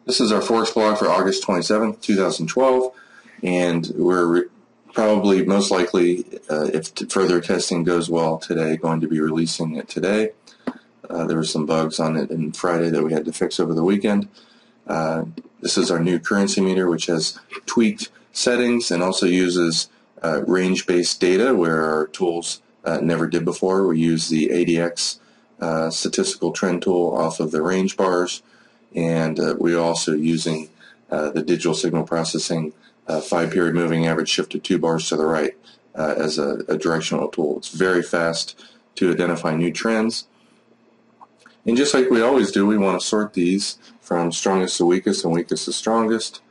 This is our Forex blog for August 27th, 2012, and we're probably, most likely, if further testing goes well today, going to be releasing it today. There were some bugs on it on Friday that we had to fix over the weekend. This is our new currency meter, which has tweaked settings and also uses range-based data where our tools never did before. We use the ADX statistical trend tool off of the range bars, and we're also using the digital signal processing 5-period moving average shifted 2 bars to the right as a directional tool. It's very fast to identify new trends. And just like we always do, we want to sort these from strongest to weakest and weakest to strongest.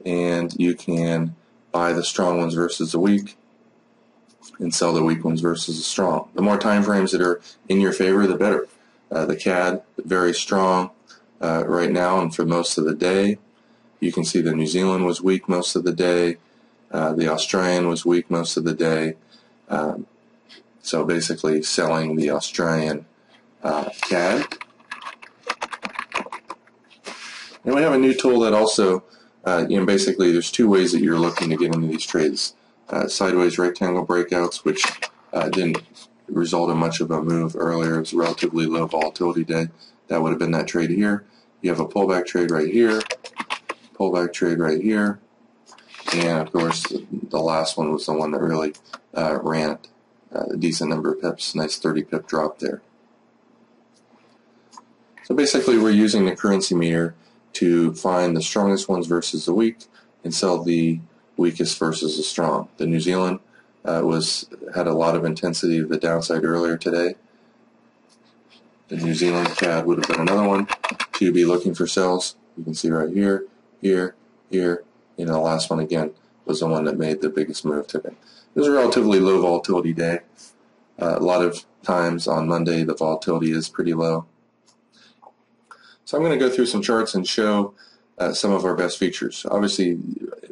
And you can buy the strong ones versus the weak and sell the weak ones versus the strong. The more time frames that are in your favor, the better. The CAD, very strong right now and for most of the day. You can see the New Zealand was weak most of the day. The Australian was weak most of the day. So basically selling the Australian CAD. And we have a new tool that also, basically there's two ways that you're looking to get into these trades. Sideways rectangle breakouts, which didn't result in much of a move earlier. It was a relatively low volatility day. That would have been that trade here. You have a pullback trade right here, pullback trade right here, and of course the last one was the one that really ran a decent number of pips, nice 30 pip drop there. So basically we're using the currency meter to find the strongest ones versus the weak and sell the weakest versus the strong. The New Zealand had a lot of intensity to the downside earlier today. The New Zealand CAD would have been another one to be looking for sells. You can see right here, here, here. The last one again was the one that made the biggest move today. It was a relatively low volatility day. A lot of times on Monday the volatility is pretty low. So I'm going to go through some charts and show some of our best features. Obviously,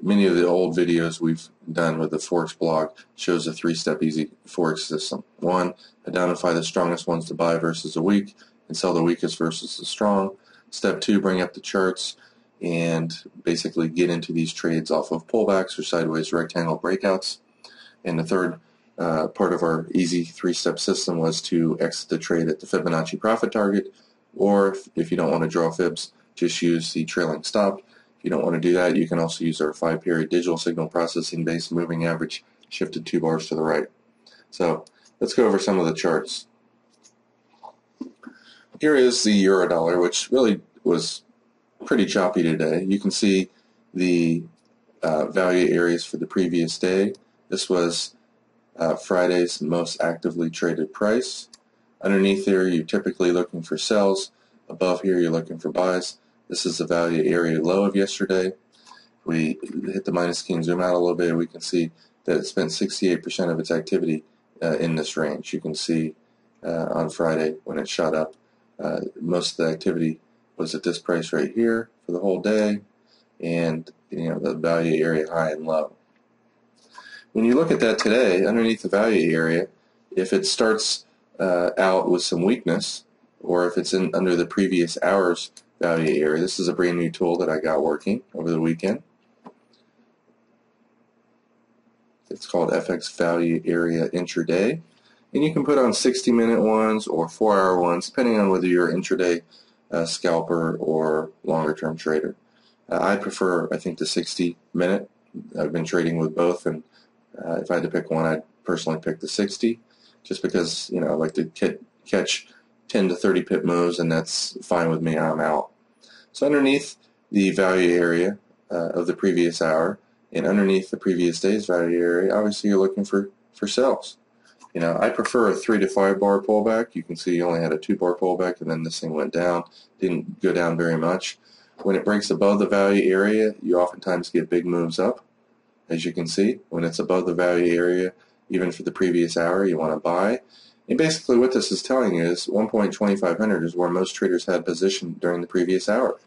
many of the old videos we've done with the Forex blog shows a 3-step easy Forex system. 1, identify the strongest ones to buy versus the weak and sell the weakest versus the strong. Step 2, bring up the charts and basically get into these trades off of pullbacks or sideways rectangle breakouts. And the third part of our easy 3-step system was to exit the trade at the Fibonacci profit target, or if you don't want to draw fibs, just use the trailing stop. If you don't want to do that, you can also use our 5-period digital signal processing based moving average shifted 2 bars to the right. So let's go over some of the charts. Here is the euro dollar, which really was pretty choppy today. You can see the value areas for the previous day. This was Friday's most actively traded price. Underneath there, you're typically looking for sells. Above here, you're looking for buys. This is the value area low of yesterday. We hit the minus key and zoom out a little bit, we can see that it spent 68% of its activity in this range. You can see on Friday when it shot up, most of the activity was at this price right here for the whole day, and the value area high and low. When you look at that today, underneath the value area, if it starts out with some weakness, or if it's under the previous hour's value area. This is a brand new tool that I got working over the weekend. It's called FX Value Area Intraday, and you can put on 60-minute ones or 4-hour ones depending on whether you're an intraday scalper or longer-term trader. I prefer, I think, the 60-minute. I've been trading with both, and if I had to pick one, I'd personally pick the 60, just because I like to catch 10 to 30 pip moves, and that's fine with me. I'm out. So underneath the value area of the previous hour and underneath the previous day's value area, obviously you're looking for sells. I prefer a 3 to 5 bar pullback. You can see you only had a 2 bar pullback, and then this thing went down. Didn't go down very much. When it breaks above the value area, you oftentimes get big moves up, as you can see. When it's above the value area, even for the previous hour, you want to buy. And basically what this is telling you is 1.2500 is where most traders had position during the previous hour.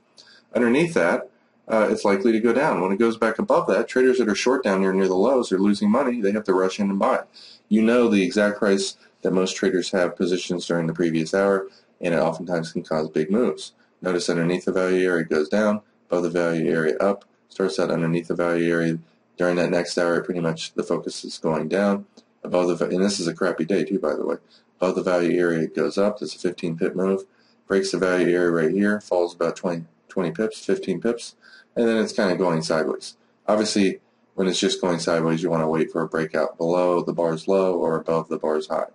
Underneath that, it's likely to go down. When it goes back above that, traders that are short down here near the lows are losing money. They have to rush in and buy. You know the exact price that most traders have positions during the previous hour, and it oftentimes can cause big moves. Notice underneath the value area it goes down, above the value area up, starts out underneath the value area. During that next hour, pretty much the focus is going down. Above the, and this is a crappy day too, by the way. Above the value area, it goes up. There's a 15 pip move. Breaks the value area right here, falls about 20 pips, 15 pips, and then it's kind of going sideways. Obviously, when it's just going sideways, you want to wait for a breakout below the bar's low or above the bar's high.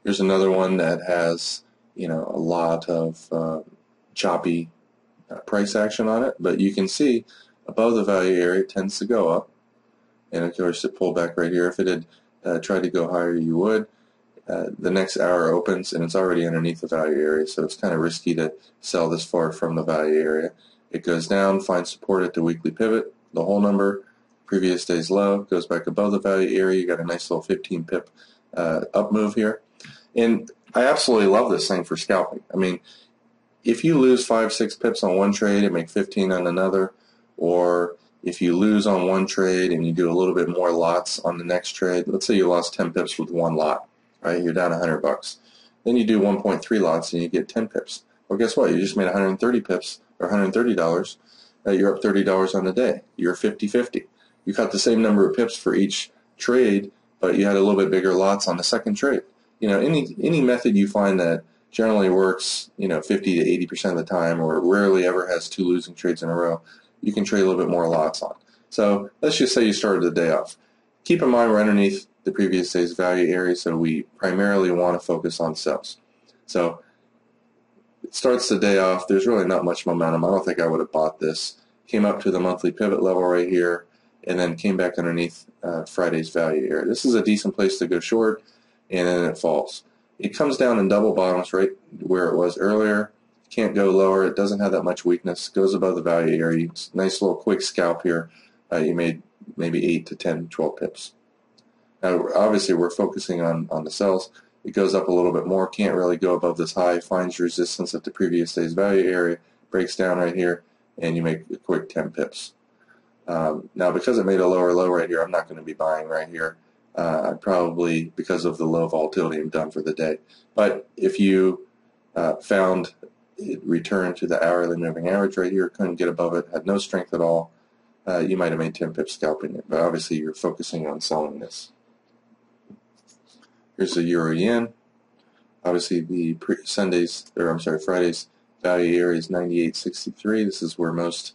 Here's another one that has, a lot of choppy price action on it, but you can see above the value area it tends to go up, and of course it pulled back right here. If it had tried to go higher, you would. The next hour opens and it's already underneath the value area, so it's kind of risky to sell this far from the value area. It goes down, finds support at the weekly pivot, the whole number, previous day's low, goes back above the value area. You got a nice little 15 pip up move here. And I absolutely love this thing for scalping. I mean, if you lose 5-6 pips on one trade and make 15 on another, or if you lose on one trade and you do a little bit more lots on the next trade, let's say you lost 10 pips with one lot, right? You're down $100. Then you do 1.3 lots and you get 10 pips. Well, guess what? You just made 130 pips or $130. You're up $30 on the day. You're 50-50. You got the same number of pips for each trade, but you had a little bit bigger lots on the second trade. Any method you find that generally works, 50 to 80% of the time, or rarely ever has 2 losing trades in a row, you can trade a little bit more lots on. So let's just say you started the day off. Keep in mind we're underneath the previous day's value area, so we primarily want to focus on sells. So it starts the day off. There's really not much momentum. I don't think I would have bought this. Came up to the monthly pivot level right here, and then came back underneath Friday's value area. This is a decent place to go short, and then it falls. It comes down in double bottoms right where it was earlier. Can't go lower. It doesn't have that much weakness. Goes above the value area. Nice little quick scalp here. You made maybe 8 to 10, 12 pips. Now, obviously, we're focusing on the sells. It goes up a little bit more. Can't really go above this high. Finds resistance at the previous day's value area. Breaks down right here, and you make a quick 10 pips. Now, because it made a lower low right here, I'm not going to be buying right here. I probably, because of the low volatility, I'm done for the day. But if you found it returned to the hourly moving average right here, couldn't get above it, had no strength at all, you might have made 10 pips scalping it. But obviously, you're focusing on selling this. Here's the euro yen. Obviously, the Friday's value area is 98.63. This is where most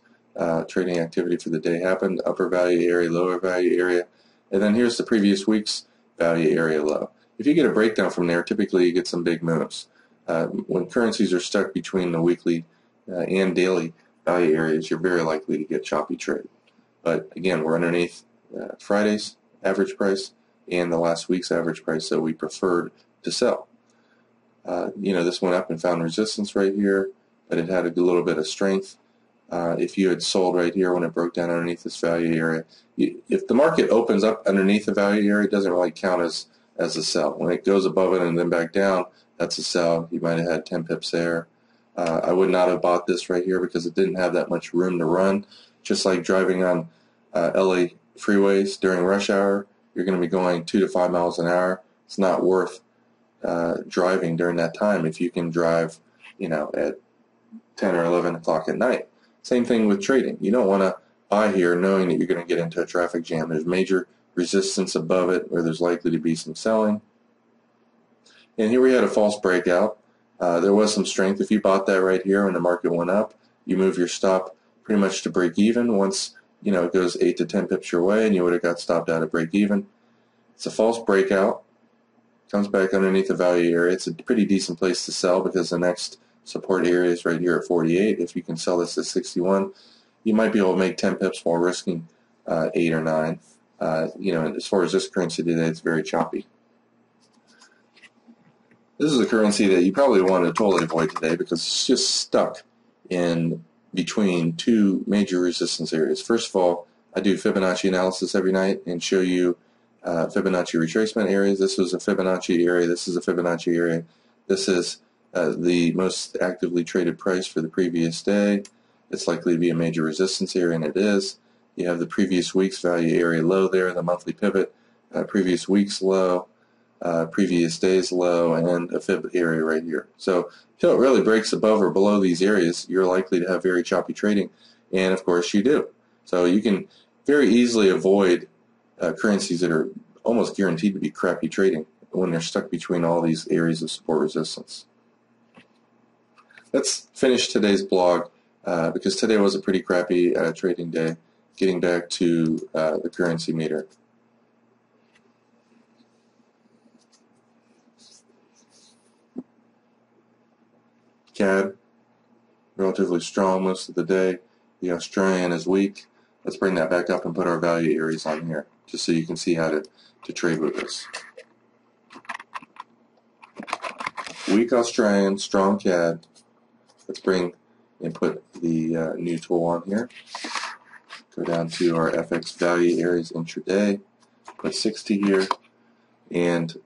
trading activity for the day happened. Upper value area, lower value area. And then here's the previous week's value area low. If you get a breakdown from there, typically you get some big moves. When currencies are stuck between the weekly and daily value areas, you're very likely to get choppy trade. But again, we're underneath Friday's average price and the last week's average price, so we preferred to sell. This went up and found resistance right here, but it had a little bit of strength. If you had sold right here when it broke down underneath this value area, if the market opens up underneath the value area, it doesn't really count as a sell. When it goes above it and then back down, that's a sell. You might have had 10 pips there. I would not have bought this right here because it didn't have that much room to run. Just like driving on LA freeways during rush hour, you're going to be going 2 to 5 miles an hour. It's not worth driving during that time if you can drive, at 10 or 11 o'clock at night. Same thing with trading. You don't want to buy here knowing that you're going to get into a traffic jam. There's major resistance above it where there's likely to be some selling. And here we had a false breakout. There was some strength. If you bought that right here when the market went up, you move your stop pretty much to break even. Once it goes 8 to 10 pips your way, and you would have got stopped out at break even. It's a false breakout. Comes back underneath the value area. It's a pretty decent place to sell because the next support area is right here at 48. If you can sell this at 61, you might be able to make 10 pips while risking 8 or 9. As far as this currency today, it's very choppy. This is a currency that you probably want to totally avoid today because it's just stuck in between 2 major resistance areas. First of all, I do Fibonacci analysis every night and show you Fibonacci retracement areas. This was a Fibonacci area. This is a Fibonacci area. This is the most actively traded price for the previous day. It's likely to be a major resistance area, and it is. You have the previous week's value area low there, the monthly pivot, previous week's low. previous day's low, and a fib area right here. So until it really breaks above or below these areas, you're likely to have very choppy trading, and of course you do. So you can very easily avoid currencies that are almost guaranteed to be crappy trading when they're stuck between all these areas of support resistance. Let's finish today's blog because today was a pretty crappy trading day. Getting back to the currency meter. CAD, relatively strong most of the day. The Australian is weak. Let's bring that back up and put our value areas on here, just so you can see how to trade with this. Weak Australian, strong CAD. Let's bring and put the new tool on here. Go down to our FX value areas intraday. Put 60 here, and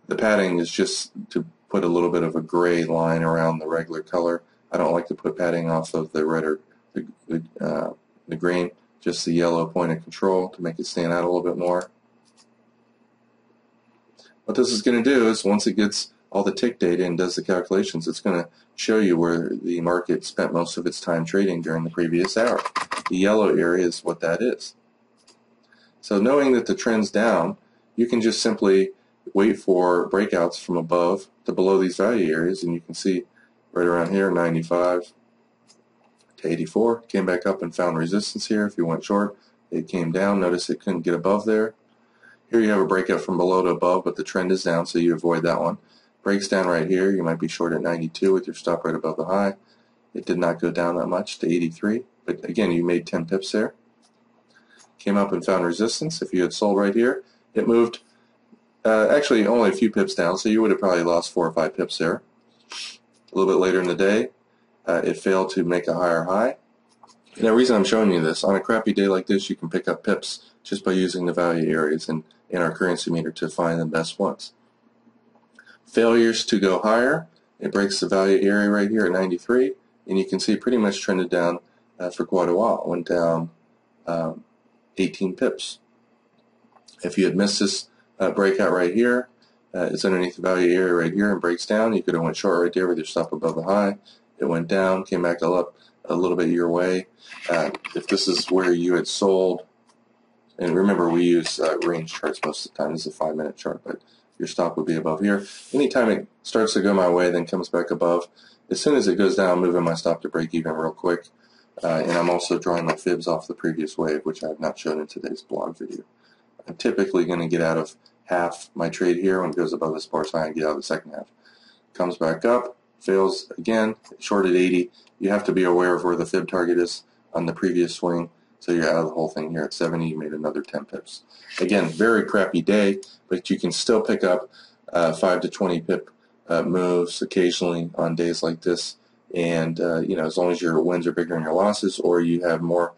the padding is just to put a little bit of a gray line around the regular color. I don't like to put padding off of the red or the green, just the yellow point of control to make it stand out a little bit more. What this is going to do is once it gets all the tick data and does the calculations, it's going to show you where the market spent most of its time trading during the previous hour. The yellow area is what that is. So knowing that the trend's down, you can just simply wait for breakouts from above to below these value areas, and you can see right around here, 95 to 84, came back up and found resistance here. If you went short, it came down. Notice it couldn't get above there. Here you have a breakout from below to above, but the trend is down, so you avoid that one. Breaks down right here, you might be short at 92 with your stop right above the high. It did not go down that much to 83, but again, you made 10 pips there. Came up and found resistance. If you had sold right here, it moved actually only a few pips down, so you would have probably lost 4 or 5 pips there. A little bit later in the day, it failed to make a higher high. And the reason I'm showing you this, on a crappy day like this, you can pick up pips just by using the value areas in our currency meter to find the best ones. Failures to go higher, it breaks the value area right here at 93, and you can see it pretty much trended down for quite a while. It went down 18 pips. If you had missed this breakout right here, it's underneath the value area right here and breaks down. You could have went short right there with your stop above the high. It went down, came back up a little bit your way. If this is where you had sold, and remember we use range charts most of the time. This is a 5-minute chart, but your stop would be above here. Anytime it starts to go my way, then comes back above, as soon as it goes down, I'm moving my stop to break even real quick. And I'm also drawing my fibs off the previous wave, which I have not shown in today's blog video. I'm typically going to get out of half my trade here when it goes above the sparse high and get out of the second half. Comes back up, fails again, short at 80. You have to be aware of where the fib target is on the previous swing. So you're out of the whole thing here at 70. You made another 10 pips. Again, very crappy day, but you can still pick up 5 to 20 pip moves occasionally on days like this. And you know, as long as your wins are bigger than your losses, or you have more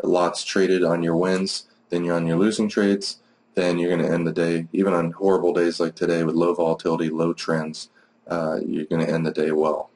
lots traded on your wins than you're on your losing trades, then you're going to end the day, even on horrible days like today with low volatility, low trends, you're going to end the day well.